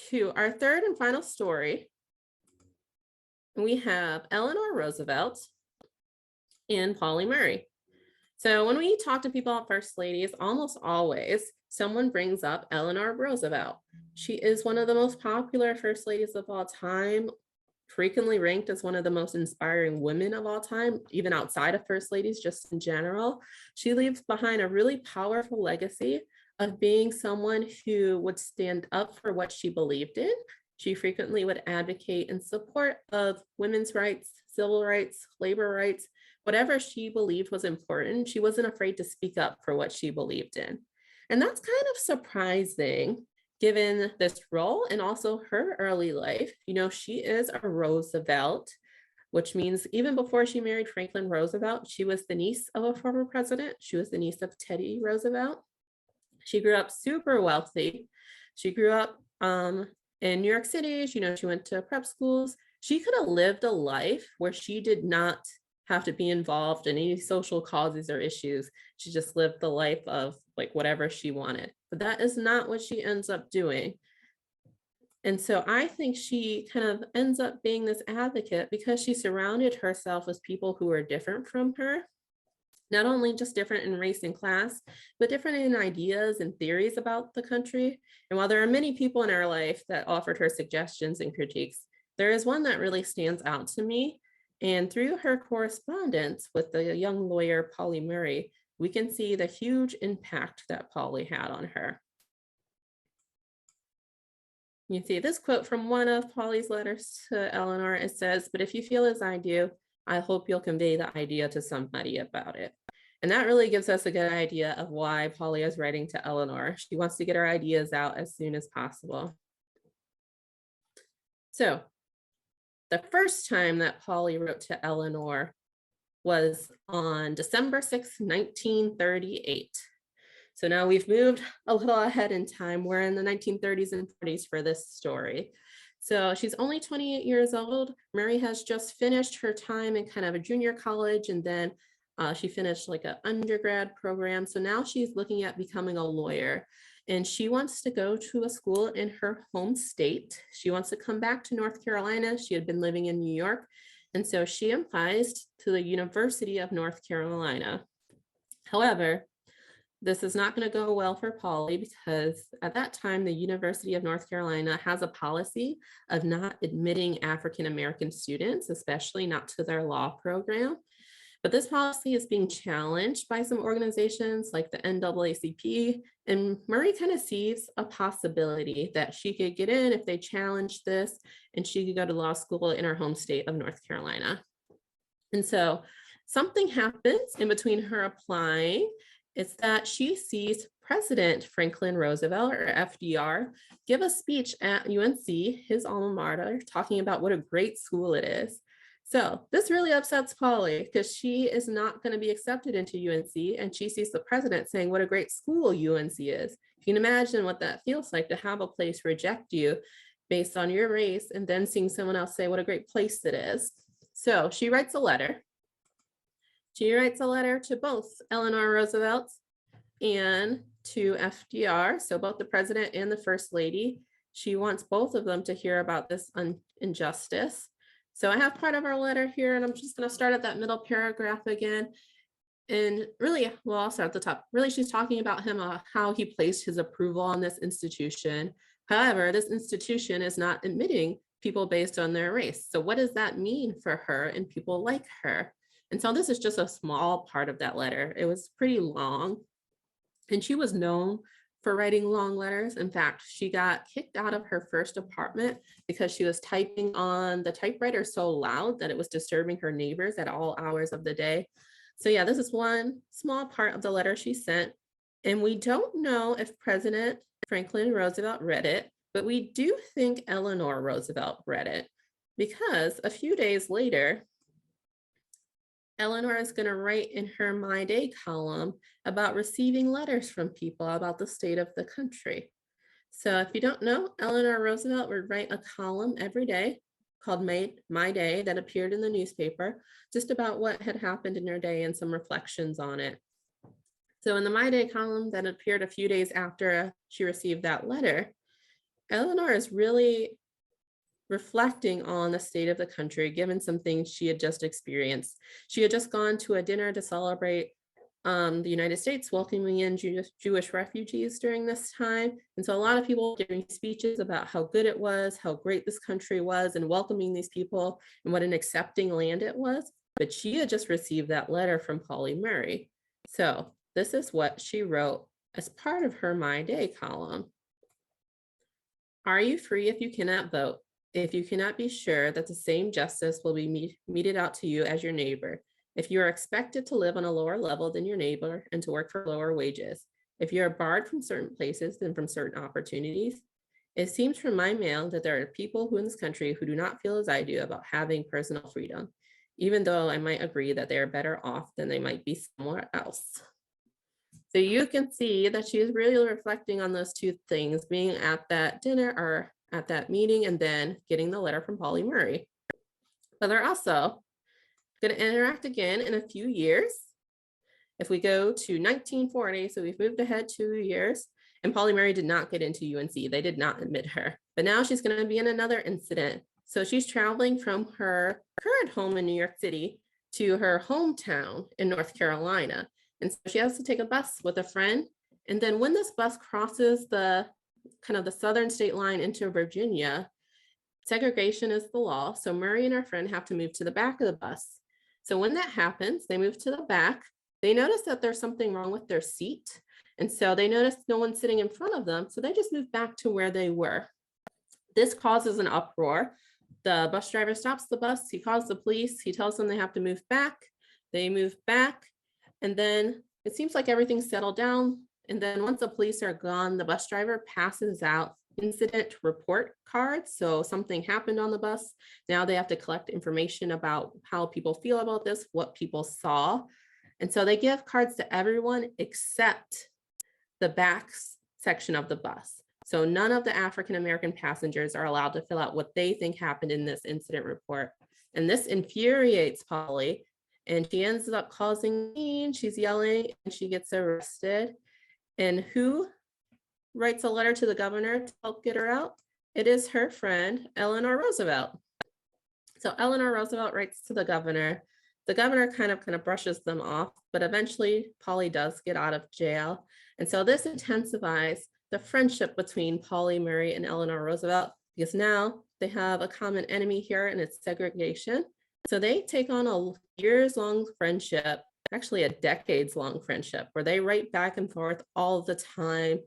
to our third and final story. We have Eleanor Roosevelt and Pauli Murray. So when we talk to people about first ladies, almost always someone brings up Eleanor Roosevelt. She is one of the most popular first ladies of all time, frequently ranked as one of the most inspiring women of all time, even outside of first ladies, just in general. She leaves behind a really powerful legacy of being someone who would stand up for what she believed in. She frequently would advocate in support of women's rights, civil rights, labor rights, whatever she believed was important. She wasn't afraid to speak up for what she believed in. And that's kind of surprising given this role and also her early life. You know, she is a Roosevelt, which means even before she married Franklin Roosevelt, she was the niece of a former president. She was the niece of Teddy Roosevelt. She grew up super wealthy. She grew up in New York City. She went to prep schools. She could have lived a life where she did not have to be involved in any social causes or issues. She just lived the life of like whatever she wanted. But that is not what she ends up doing. And so I think she kind of ends up being this advocate because she surrounded herself with people who are different from her, not only just different in race and class, but different in ideas and theories about the country. And while there are many people in her life that offered her suggestions and critiques, there is one that really stands out to me. And through her correspondence with the young lawyer, Polly Murray, we can see the huge impact that Polly had on her. You see this quote from one of Polly's letters to Eleanor. It says, "But if you feel as I do, I hope you'll convey the idea to somebody about it." And that really gives us a good idea of why Polly is writing to Eleanor. She wants to get her ideas out as soon as possible. So the first time that Polly wrote to Eleanor was on December 6th, 1938. So now we've moved a little ahead in time. We're in the 1930s and 40s for this story. So she's only 28 years old. Mary has just finished her time in kind of a junior college, and then she finished like an undergrad program. So now she's looking at becoming a lawyer, and she wants to go to a school in her home state. She wants to come back to North Carolina. She had been living in New York. And so she applies to the University of North Carolina. However, this is not going to go well for Polly because at that time, the University of North Carolina has a policy of not admitting African-American students, especially not to their law program. But this policy is being challenged by some organizations like the NAACP, and Murray kind of sees a possibility that she could get in if they challenge this, and she could go to law school in her home state of North Carolina. And so something happens in between her applying. It's that she sees President Franklin Roosevelt, or FDR, give a speech at UNC, his alma mater, talking about what a great school it is. So this really upsets Polly because she is not going to be accepted into UNC, and she sees the president saying what a great school UNC is. You can imagine what that feels like to have a place reject you based on your race and then seeing someone else say what a great place it is. So she writes a letter. She writes a letter to both Eleanor Roosevelt and to FDR, so both the president and the first lady. She wants both of them to hear about this injustice. So I have part of our letter here, and I'm just going to start at that middle paragraph again. And really, well, I'll start at the top. Really, she's talking about him, how he placed his approval on this institution. However, this institution is not admitting people based on their race. So what does that mean for her and people like her? And so this is just a small part of that letter. It was pretty long, and she was known for writing long letters. In fact, she got kicked out of her first apartment because she was typing on the typewriter so loud that it was disturbing her neighbors at all hours of the day. So yeah, this is one small part of the letter she sent. And we don't know if President Franklin Roosevelt read it, but we do think Eleanor Roosevelt read it because a few days later, Eleanor is going to write in her My Day column about receiving letters from people about the state of the country. So if you don't know, Eleanor Roosevelt would write a column every day called My Day that appeared in the newspaper, just about what had happened in her day and some reflections on it. So in the My Day column that appeared a few days after she received that letter, Eleanor is really reflecting on the state of the country, given some things she had just experienced. She had just gone to a dinner to celebrate the United States welcoming in Jewish refugees during this time. And so a lot of people were giving speeches about how good it was, how great this country was, and welcoming these people, and what an accepting land it was. But she had just received that letter from Polly Murray. So this is what she wrote as part of her My Day column. Are you free if you cannot vote? If you cannot be sure that the same justice will be meted out to you as your neighbor, if you are expected to live on a lower level than your neighbor and to work for lower wages, if you are barred from certain places and from certain opportunities, it seems from my mail that there are people who in this country who do not feel as I do about having personal freedom, even though I might agree that they are better off than they might be somewhere else. So you can see that she is really reflecting on those two things, being at that dinner or at that meeting and then getting the letter from Polly Murray. But they're also going to interact again in a few years. If we go to 1940, so we've moved ahead 2 years, and Polly Murray did not get into UNC. They did not admit her. But now she's going to be in another incident. So she's traveling from her current home in New York City to her hometown in North Carolina. And so she has to take a bus with a friend. And then when this bus crosses the kind of the southern state line into Virginia, segregation is the law. So Murray and her friend have to move to the back of the bus. So when that happens, they move to the back. They notice that there's something wrong with their seat. And so they notice no one's sitting in front of them. So they just move back to where they were. This causes an uproar. The bus driver stops the bus. He calls the police. He tells them they have to move back. They move back. And then it seems like everything's settled down. And then once the police are gone, the bus driver passes out incident report cards. So something happened on the bus. Now they have to collect information about how people feel about this, what people saw. And so they give cards to everyone except the back section of the bus. So none of the African-American passengers are allowed to fill out what they think happened in this incident report. And this infuriates Polly, and she ends up causing scene. She's yelling and she gets arrested. And who writes a letter to the governor to help get her out? It is her friend, Eleanor Roosevelt. So Eleanor Roosevelt writes to the governor. The governor kind of brushes them off, but eventually Polly does get out of jail. And so this intensifies the friendship between Polly Murray and Eleanor Roosevelt, because now they have a common enemy here, and it's segregation. So they take on a years-long friendship, actually a decades-long friendship, where they write back and forth all the time.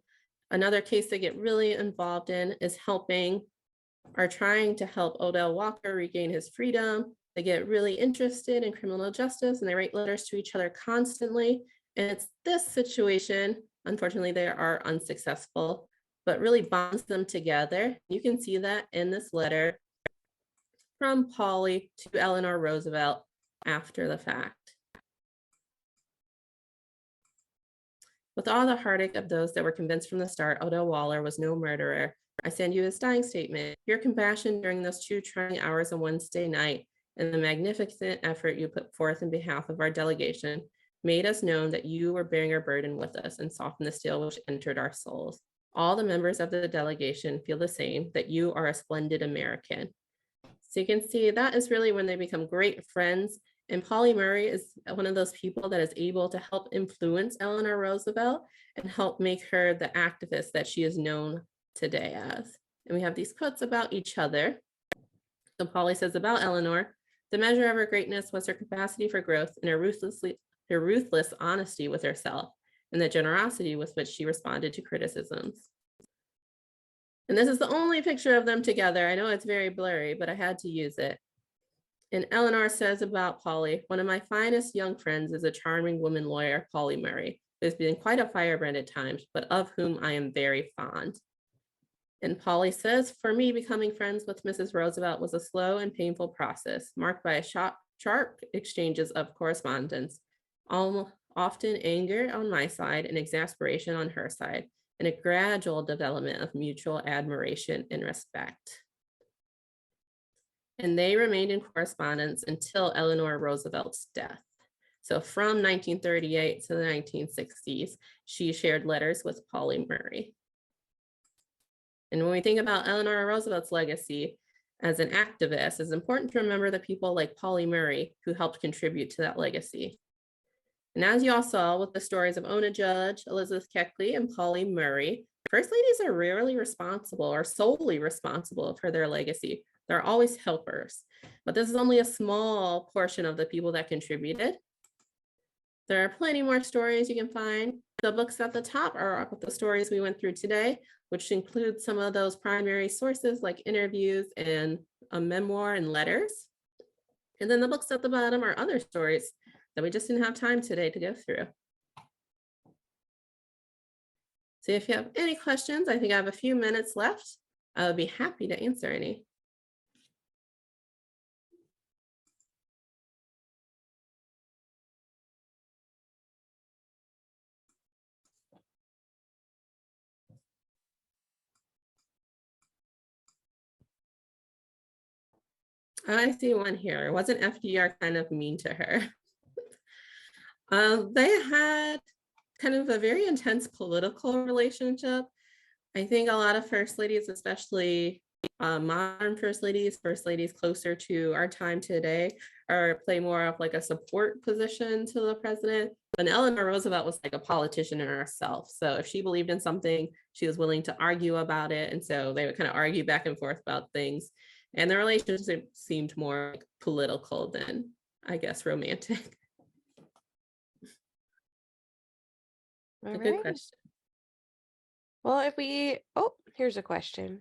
Another case they get really involved in is trying to help Odell Walker regain his freedom. They get really interested in criminal justice, and they write letters to each other constantly. And it's this situation, unfortunately, they are unsuccessful, but really bonds them together. You can see that in this letter from Polly to Eleanor Roosevelt after the fact. With all the heartache of those that were convinced from the start Odell Waller was no murderer, I send you this dying statement. Your compassion during those 2 trying hours on Wednesday night and the magnificent effort you put forth in behalf of our delegation made us known that you were bearing our burden with us and softened the steel which entered our souls. All the members of the delegation feel the same, that you are a splendid American. So you can see that is really when they become great friends. And Polly Murray is one of those people that is able to help influence Eleanor Roosevelt and help make her the activist that she is known today as. And we have these quotes about each other. So Polly says about Eleanor, the measure of her greatness was her capacity for growth and her ruthless honesty with herself, and the generosity with which she responded to criticisms. And this is the only picture of them together. I know it's very blurry, but I had to use it. And Eleanor says about Polly, one of my finest young friends is a charming woman lawyer, Polly Murray, who has been quite a firebrand at times, but of whom I am very fond. And Polly says, for me, becoming friends with Mrs. Roosevelt was a slow and painful process, marked by sharp exchanges of correspondence, often anger on my side and exasperation on her side, and a gradual development of mutual admiration and respect. And they remained in correspondence until Eleanor Roosevelt's death. So from 1938 to the 1960s, she shared letters with Polly Murray. And when we think about Eleanor Roosevelt's legacy as an activist, it's important to remember the people like Polly Murray who helped contribute to that legacy. And as you all saw with the stories of Ona Judge, Elizabeth Keckley, and Polly Murray, First Ladies are rarely responsible or solely responsible for their legacy. They're always helpers, but this is only a small portion of the people that contributed. There are plenty more stories you can find. The books at the top are the stories we went through today, which include some of those primary sources like interviews and a memoir and letters. And then the books at the bottom are other stories that we just didn't have time today to go through. So if you have any questions, I think I have a few minutes left. I would be happy to answer any. I see one here. Wasn't FDR kind of mean to her? They had kind of a very intense political relationship. I think a lot of first ladies, especially modern first ladies closer to our time today, are play more of like a support position to the president. But Eleanor Roosevelt was like a politician in herself. So if she believed in something, she was willing to argue about it. And so they would kind of argue back and forth about things. And the relationship seemed more like political than, I guess, romantic. All A good right. question. Well, here's a question.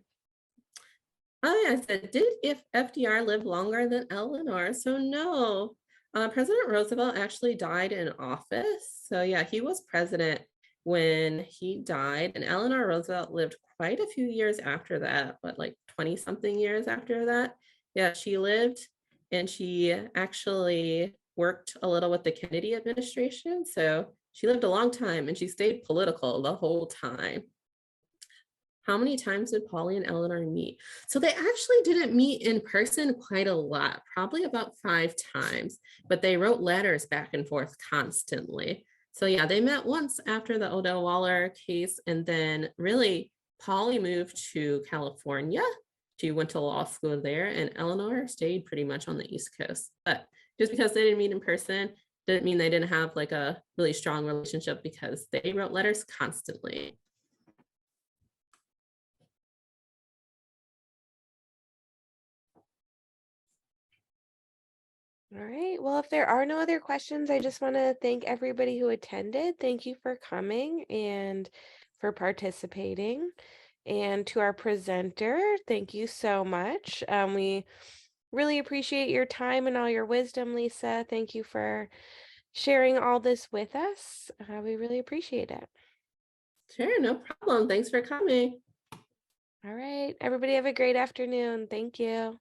Oh, yeah, I said, did if FDR lived longer than Eleanor? So no, President Roosevelt actually died in office. So yeah, he was president when he died, and Eleanor Roosevelt lived quite a few years after that, but like 20 something years after that. Yeah, she lived and she actually worked a little with the Kennedy administration. So she lived a long time and she stayed political the whole time. How many times did Polly and Eleanor meet? So they actually didn't meet in person quite a lot, probably about 5 times, but they wrote letters back and forth constantly. So yeah, they met once after the Odell Waller case, and then really Polly moved to California. She went to law school there, and Eleanor stayed pretty much on the East Coast. But just because they didn't meet in person didn't mean they didn't have like a really strong relationship, because they wrote letters constantly. All right. Well, if there are no other questions, I just want to thank everybody who attended. Thank you for coming and for participating. And to our presenter, thank you so much. We really appreciate your time and all your wisdom, Lisa. Thank you for sharing all this with us. We really appreciate it. Sure, no problem. Thanks for coming. All right. Everybody have a great afternoon. Thank you.